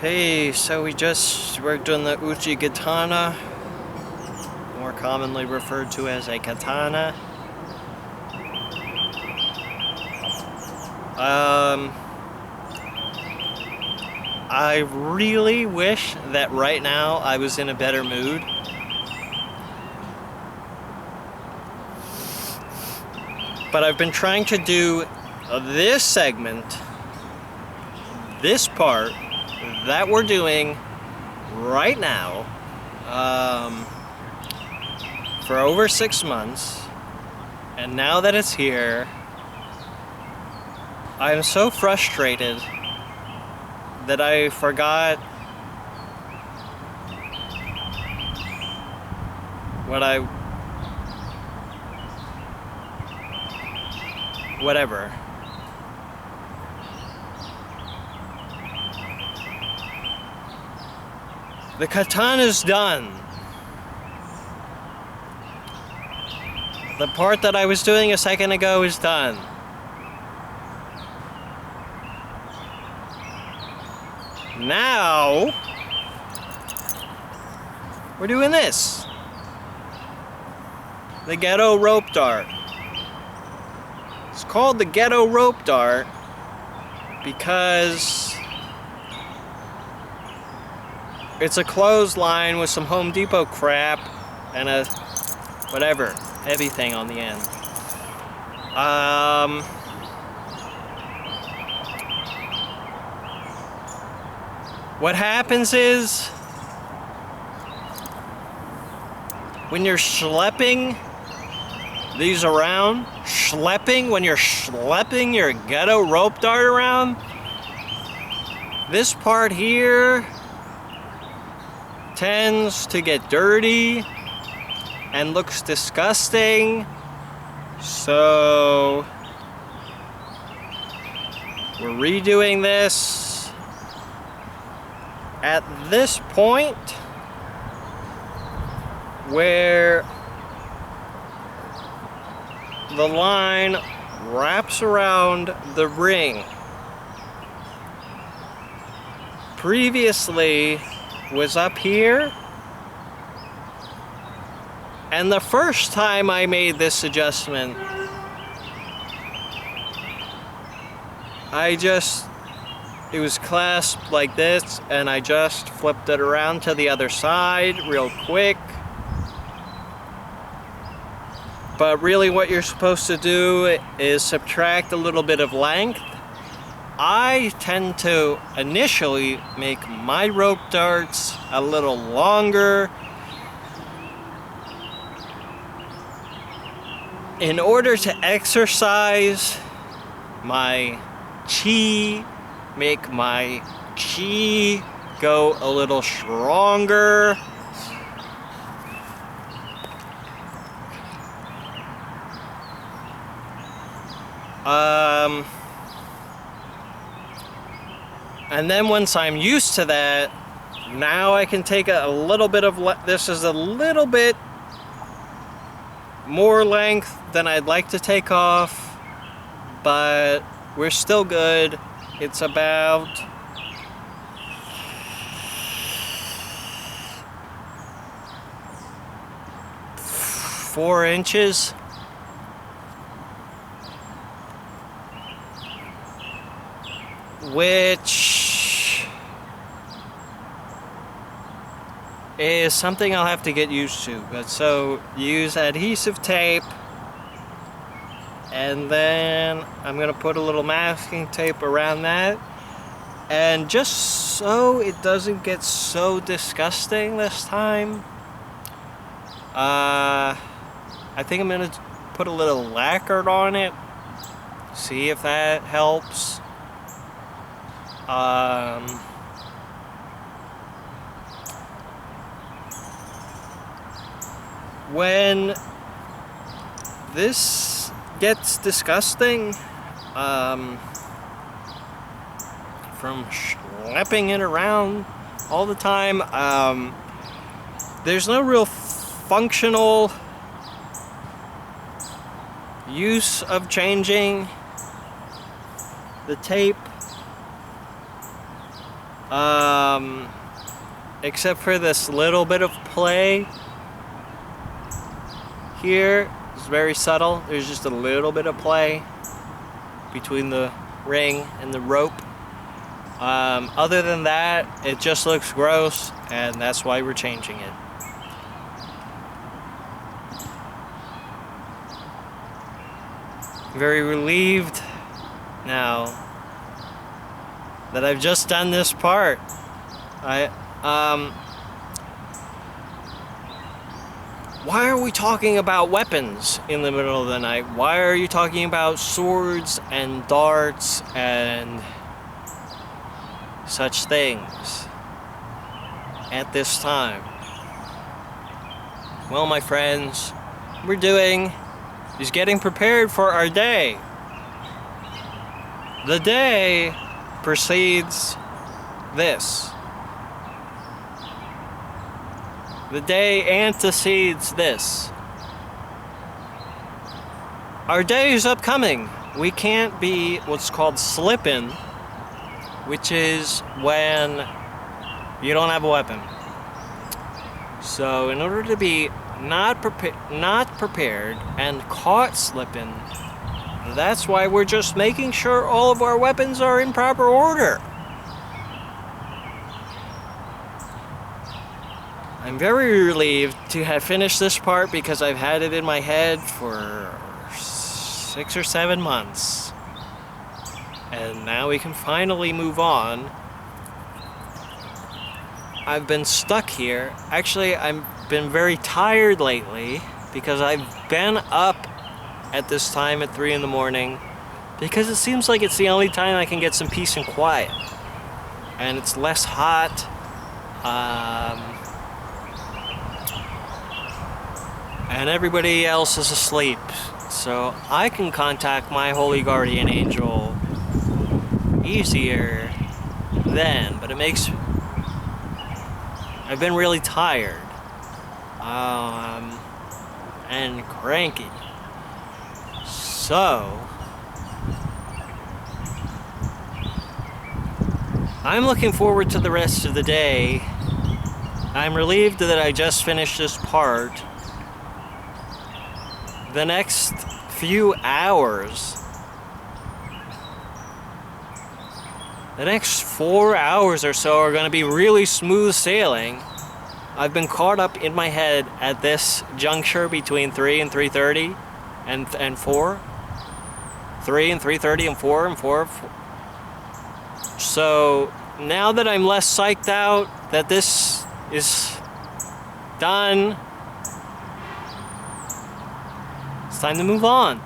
Hey, so we just worked on the Uchigatana, more commonly referred to as a katana. I really wish that right now I was in a better mood. But I've been trying to do this segment, this part that we're doing right now, for over 6 months. And now that it's here, I'm so frustrated that I forgot whatever. The katana's done. The part that I was doing a second ago is done. Now, we're doing this. The Gedo rope dart. It's called the Gedo rope dart because it's a clothesline with some Home Depot crap and a whatever heavy thing on the end. What happens is when you're schlepping these around, when you're schlepping your Gedo rope dart around, this part here tends to get dirty and looks disgusting. So we're redoing this. At this point where the line wraps around the ring, previously was up here, and the first time I made this adjustment, it was clasped like this, and I just flipped it around to the other side real quick. But really what you're supposed to do is subtract a little bit of length. I tend to initially make my rope darts a little longer in order to exercise my chi, make my chi go a little stronger. And then once I'm used to that, now I can take a little bit of, this is a little bit more length than I'd like to take off, but we're still good. It's about 4 inches. Which is something I'll have to get used to. But so use adhesive tape, and then I'm gonna put a little masking tape around that, and just so it doesn't get so disgusting this time, I think I'm gonna put a little lacquer on it, see if that helps. When this gets disgusting, from schlepping it around all the time, there's no real functional use of changing the tape Except for this little bit of play here. It's very subtle. There's just a little bit of play between the ring and the rope. Other than that, it just looks gross, and that's why we're changing it. Very relieved now that I've just done this part. Why are we talking about weapons in the middle of the night? Why are you talking about swords and darts and such things at this time? Well, my friends, we're doing is getting prepared for our day. The day precedes this. The day antecedes this. Our day is upcoming. We can't be what's called slipping, which is when you don't have a weapon. So in order to be not prepared and caught slipping, that's why we're just making sure all of our weapons are in proper order. I'm very relieved to have finished this part because I've had it in my head for 6 or 7 months. And now we can finally move on. I've been stuck here. Actually, I've been very tired lately because I've been up at this time at 3 in the morning because it seems like it's the only time I can get some peace and quiet. And it's less hot. And everybody else is asleep. So I can contact my holy guardian angel easier then, but it makes... I've been really tired. And cranky. So I'm looking forward to the rest of the day. I'm relieved that I just finished this part. The next few hours, the next 4 hours or so are going to be really smooth sailing. I've been caught up in my head at this juncture between 3 and 3:30 and 4. 3 and 3:30 and 4 and 4. So now that I'm less psyched out that this is done, it's time to move on.